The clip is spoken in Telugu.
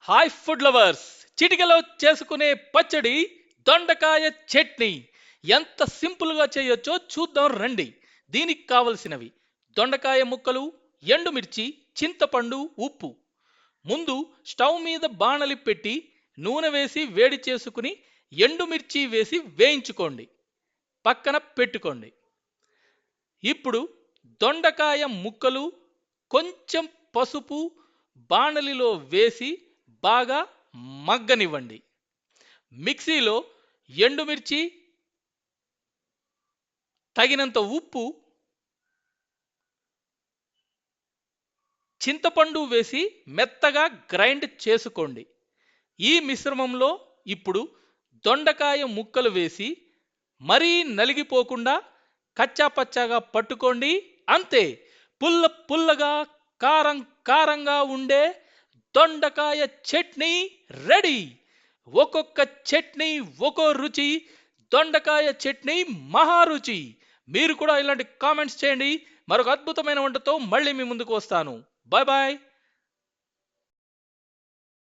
హాయ్ ఫుడ్ లవర్స్, చిటికెలో చేసుకునే పచ్చడి దొండకాయ చట్నీ ఎంత సింపుల్గా చేయొచ్చో చూద్దాం రండి. దీనికి కావలసినవి దొండకాయ ముక్కలు, ఎండుమిర్చి, చింతపండు, ఉప్పు. ముందు స్టవ్ మీద బాణలి పెట్టి నూనె వేసి వేడి చేసుకుని ఎండుమిర్చి వేసి వేయించుకోండి, పక్కన పెట్టుకోండి. ఇప్పుడు దొండకాయ ముక్కలు కొంచెం పసుపు బాణలిలో వేసి బాగా మగ్గనివ్వండి. మిక్సీలో ఎండుమిర్చి, తగినంత ఉప్పు, చింతపండు వేసి మెత్తగా గ్రైండ్ చేసుకోండి. ఈ మిశ్రమంలో ఇప్పుడు దొండకాయ ముక్కలు వేసి మరీ నలిగిపోకుండా కచ్చాపచ్చాగా పట్టుకోండి. అంతే, పుల్ల పుల్లగా కారం కారంగా ఉండే దొండకాయ చట్నీ రెడీ. ఒక్కొక్క చట్నీ ఒక్కో రుచి, దొండకాయ చట్నీ మహారుచి. మీరు కూడా ఇలాంటి కామెంట్స్ చేయండి. మరొక అద్భుతమైన వంటతో మళ్ళీ మీ ముందుకు వస్తాను. Bye bye.